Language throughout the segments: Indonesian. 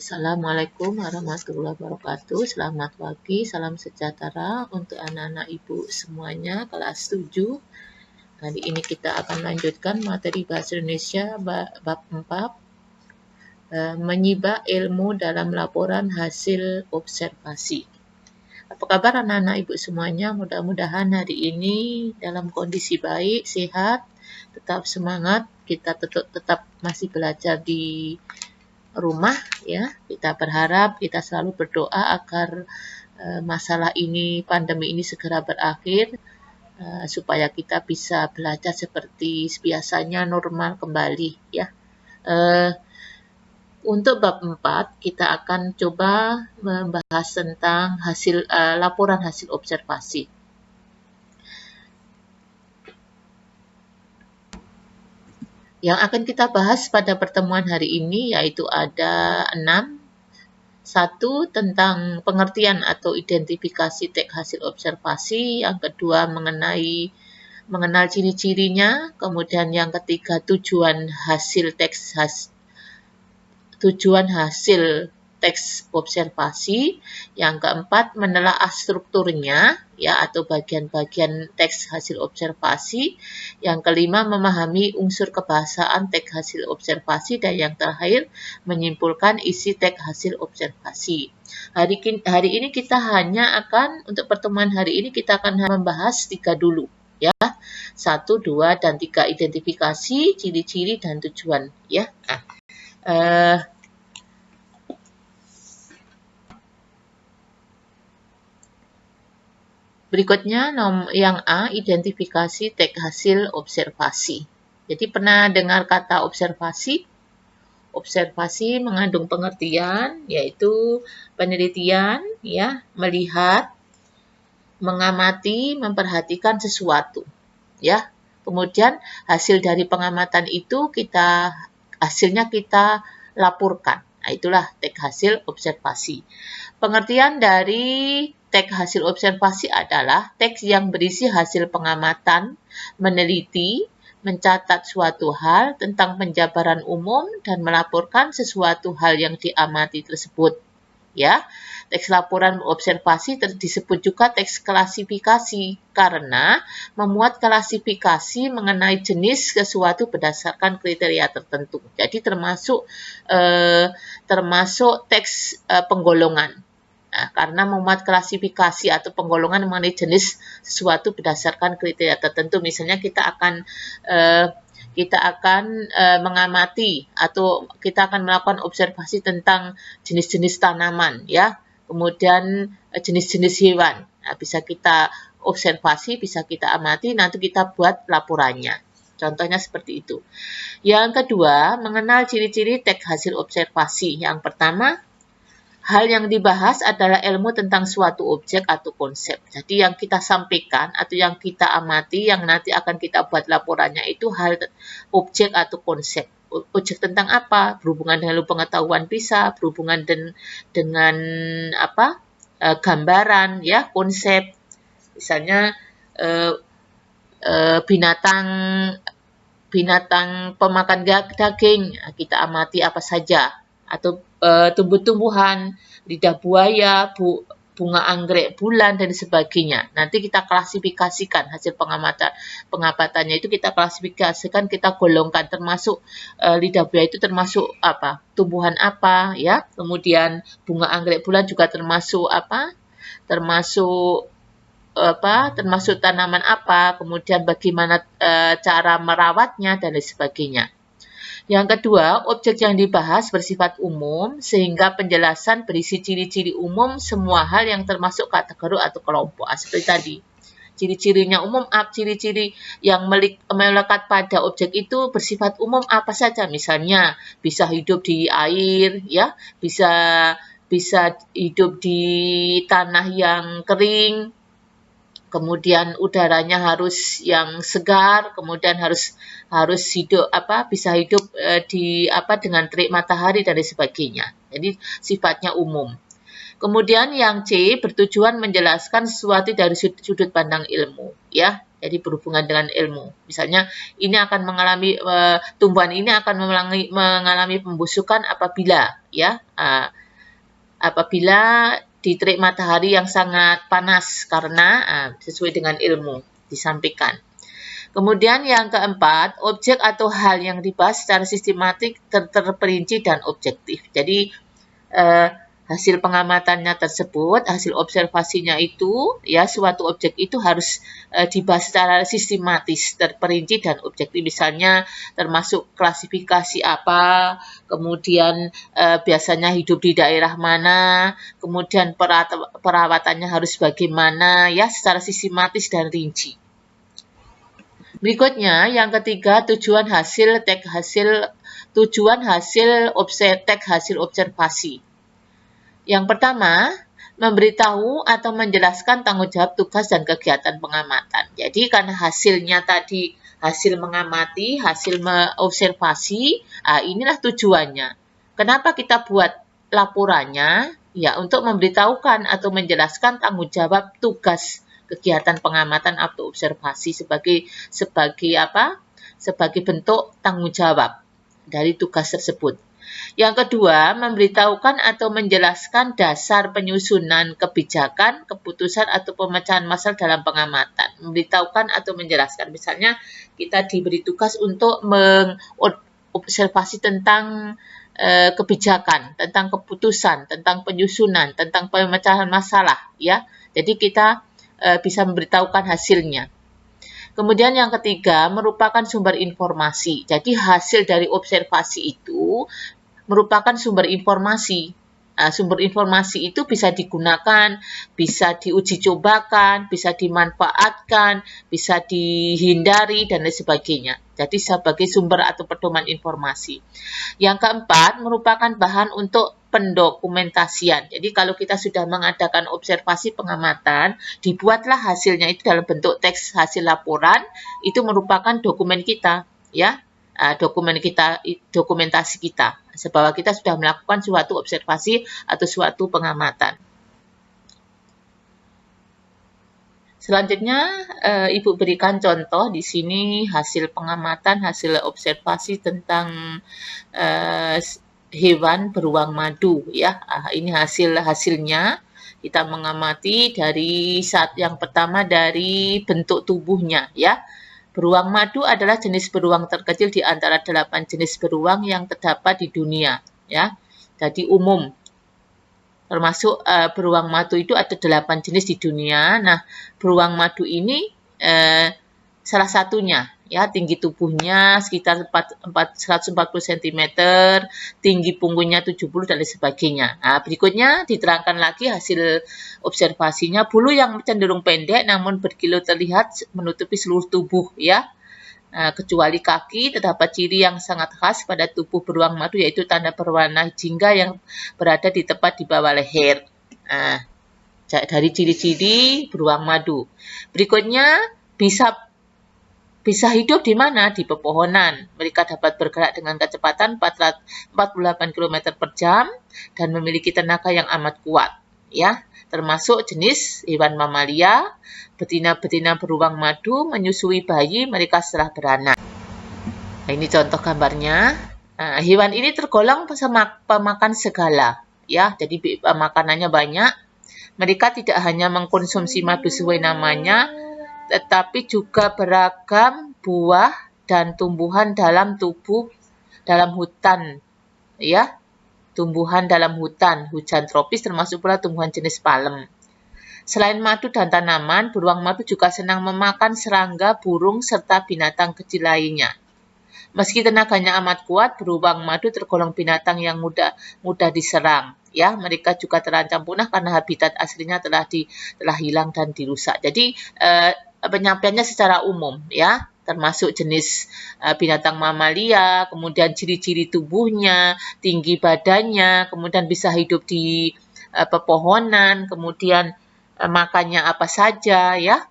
Assalamualaikum warahmatullahi wabarakatuh. Selamat pagi, salam sejahtera untuk anak-anak ibu semuanya kelas 7. Hari ini kita akan lanjutkan materi bahasa Indonesia bab 4, menyibak ilmu dalam laporan hasil observasi. Apa kabar anak-anak ibu semuanya? Mudah-mudahan hari ini dalam kondisi baik, sehat, tetap semangat. Kita tetap masih belajar di rumah ya. Kita berharap, kita selalu berdoa agar masalah ini, pandemi ini segera berakhir, supaya kita bisa belajar seperti biasanya normal kembali ya. Untuk bab 4 kita akan coba membahas tentang laporan hasil observasi. Yang akan kita bahas pada pertemuan hari ini yaitu ada 6. 1. Tentang pengertian atau identifikasi teks hasil observasi. Yang kedua mengenal ciri-cirinya. Kemudian yang ketiga tujuan hasil teks observasi. Yang keempat menelaah strukturnya ya atau bagian-bagian teks hasil observasi. Yang kelima memahami unsur kebahasaan teks hasil observasi, dan yang terakhir menyimpulkan isi teks hasil observasi. Hari ini kita hanya akan, untuk pertemuan hari ini kita akan membahas 3 dulu ya. 1, 2, dan 3, identifikasi, ciri-ciri, dan tujuan ya. Berikutnya yang A, identifikasi teks hasil observasi. Jadi pernah dengar kata observasi? Observasi mengandung pengertian yaitu penelitian ya, melihat, mengamati, memperhatikan sesuatu ya. Kemudian hasil dari pengamatan itu hasilnya kita laporkan. Nah, itulah teks hasil observasi. Pengertian dari teks hasil observasi adalah teks yang berisi hasil pengamatan, meneliti, mencatat suatu hal tentang penjabaran umum, dan melaporkan sesuatu hal yang diamati tersebut. Ya, teks laporan observasi disebut juga teks klasifikasi karena memuat klasifikasi mengenai jenis sesuatu berdasarkan kriteria tertentu. Jadi termasuk teks penggolongan. Nah, karena memuat klasifikasi atau penggolongan mengenai jenis sesuatu berdasarkan kriteria tertentu. Misalnya kita akan mengamati atau kita akan melakukan observasi tentang jenis-jenis tanaman ya, kemudian jenis-jenis hewan. Nah, bisa kita observasi, bisa kita amati, nanti kita buat laporannya. Contohnya seperti itu. Yang kedua, mengenal ciri-ciri teks hasil observasi. Yang pertama, hal yang dibahas adalah ilmu tentang suatu objek atau konsep. Jadi yang kita sampaikan atau yang kita amati, yang nanti akan kita buat laporannya itu hal objek atau konsep. Objek tentang apa? Berhubungan dengan pengetahuan bisa, berhubungan dengan gambaran ya, konsep. Misalnya binatang pemakan daging, kita amati apa saja, atau tumbuh-tumbuhan, lidah buaya, bunga anggrek bulan, dan sebagainya. Nanti kita klasifikasikan hasil pengamatannya itu, kita klasifikasikan, kita golongkan, termasuk lidah buaya itu termasuk apa? Tumbuhan apa ya? Kemudian bunga anggrek bulan juga termasuk apa? Termasuk tanaman apa? Kemudian bagaimana cara merawatnya dan lain sebagainya. Yang kedua, objek yang dibahas bersifat umum sehingga penjelasan berisi ciri-ciri umum semua hal yang termasuk kategori atau kelompok. Seperti tadi, ciri-cirinya umum, ciri-ciri yang melekat pada objek itu bersifat umum apa saja. Misalnya bisa hidup di air ya, bisa hidup di tanah yang kering, kemudian udaranya harus yang segar, kemudian harus hidup bisa hidup dengan terik matahari dan sebagainya. Jadi sifatnya umum. Kemudian yang C bertujuan menjelaskan sesuatu dari sudut pandang ilmu, ya. Jadi berhubungan dengan ilmu. Misalnya ini akan mengalami tumbuhan ini akan mengalami pembusukan apabila, ya, apabila di terik matahari yang sangat panas karena sesuai dengan ilmu disampaikan. Kemudian yang keempat, objek atau hal yang dibahas secara sistematik, terperinci dan objektif. Jadi hasil pengamatannya tersebut, hasil observasinya itu, ya suatu objek itu harus dibahas secara sistematis, terperinci dan objektif. Misalnya termasuk klasifikasi apa, kemudian biasanya hidup di daerah mana, kemudian perawatannya harus bagaimana, ya secara sistematis dan rinci. Berikutnya, yang ketiga, tujuan hasil tag hasil observasi. Yang pertama, memberitahu atau menjelaskan tanggung jawab tugas dan kegiatan pengamatan. Jadi karena hasilnya tadi hasil mengamati, hasil observasi, inilah tujuannya. Kenapa kita buat laporannya? Ya, untuk memberitahukan atau menjelaskan tanggung jawab tugas kegiatan pengamatan atau observasi sebagai bentuk tanggung jawab dari tugas tersebut. Yang kedua, memberitahukan atau menjelaskan dasar penyusunan kebijakan, keputusan atau pemecahan masalah dalam pengamatan. Memberitahukan atau menjelaskan. Misalnya kita diberi tugas untuk mengobservasi tentang kebijakan, tentang keputusan, tentang penyusunan, tentang pemecahan masalah, ya. Jadi kita bisa memberitahukan hasilnya. Kemudian yang ketiga, merupakan sumber informasi. Jadi hasil dari observasi itu merupakan sumber informasi. Sumber informasi itu bisa digunakan, bisa diuji cobakan, bisa dimanfaatkan, bisa dihindari, dan lain sebagainya. Jadi sebagai sumber atau pedoman informasi. Yang keempat, merupakan bahan untuk pendokumentasian. Jadi kalau kita sudah mengadakan observasi pengamatan, dibuatlah hasilnya itu dalam bentuk teks hasil laporan, itu merupakan dokumen kita, ya. Dokumentasi kita, bahwa kita sudah melakukan suatu observasi atau suatu pengamatan. Selanjutnya, Ibu berikan contoh di sini hasil pengamatan, hasil observasi tentang hewan beruang madu, ya. Ini hasilnya. Kita mengamati dari yang pertama dari bentuk tubuhnya, ya. Beruang madu adalah jenis beruang terkecil di antara 8 jenis beruang yang terdapat di dunia, ya. Jadi umum. Termasuk beruang madu itu ada 8 jenis di dunia. Nah, beruang madu ini salah satunya, ya, tinggi tubuhnya sekitar 140 cm, tinggi punggungnya 70 dan lain sebagainya. Nah, berikutnya diterangkan lagi hasil observasinya, bulu yang cenderung pendek namun berkilau terlihat menutupi seluruh tubuh, ya. Kecuali kaki, terdapat ciri yang sangat khas pada tubuh beruang madu, yaitu tanda berwarna jingga yang berada di tepat di bawah leher. Dari ciri-ciri beruang madu. Berikutnya, bisa hidup di mana? Di pepohonan. Mereka dapat bergerak dengan kecepatan 48 km per jam dan memiliki tenaga yang amat kuat, ya. Termasuk jenis hewan mamalia. Betina-betina beruang madu menyusui bayi mereka setelah beranak. Nah, ini contoh gambarnya. Hewan ini tergolong pemakan segala, ya. Jadi makanannya banyak. Mereka tidak hanya mengkonsumsi madu sesuai namanya, tetapi juga beragam buah dan tumbuhan dalam hutan, ya. Tumbuhan dalam hutan tropis, termasuk pula tumbuhan jenis palem. Selain madu dan tanaman, beruang madu juga senang memakan serangga, burung, serta binatang kecil lainnya. Meski tenaganya amat kuat, beruang madu tergolong binatang yang mudah diserang. Ya, mereka juga terancam punah karena habitat aslinya telah hilang dan dirusak. Jadi penyampaiannya secara umum, ya, termasuk jenis binatang mamalia, kemudian ciri-ciri tubuhnya, tinggi badannya, kemudian bisa hidup di pepohonan, kemudian makannya apa saja ya,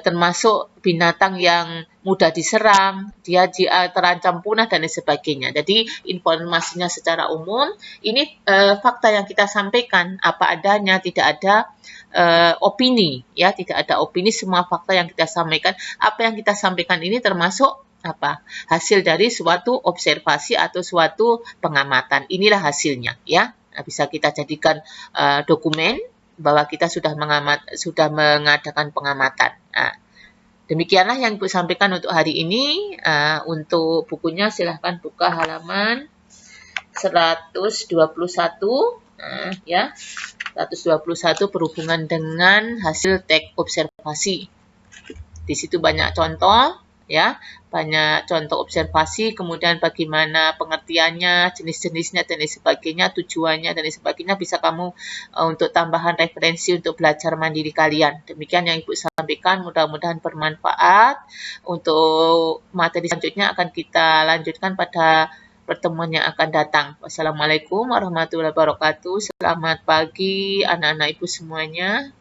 termasuk binatang yang mudah diserang, dia terancam punah dan lain sebagainya. Jadi informasinya secara umum, ini fakta yang kita sampaikan apa adanya, tidak ada opini ya, tidak ada opini, semua fakta yang kita sampaikan. Apa yang kita sampaikan ini termasuk apa? Hasil dari suatu observasi atau suatu pengamatan. Inilah hasilnya ya. Bisa kita jadikan dokumen bahwa kita sudah mengadakan pengamatan. Nah, demikianlah yang Ibu sampaikan untuk hari ini. Untuk bukunya silahkan buka halaman 121. Ya, 121 berhubungan dengan hasil teks observasi. Di situ banyak contoh. Ya, banyak contoh observasi, kemudian bagaimana pengertiannya, jenis-jenisnya dan lain sebagainya, tujuannya dan lain sebagainya, bisa kamu untuk tambahan referensi untuk belajar mandiri kalian. Demikian yang Ibu sampaikan, mudah-mudahan bermanfaat. Untuk materi selanjutnya akan kita lanjutkan pada pertemuan yang akan datang. Wassalamualaikum warahmatullahi wabarakatuh. Selamat pagi anak-anak Ibu semuanya.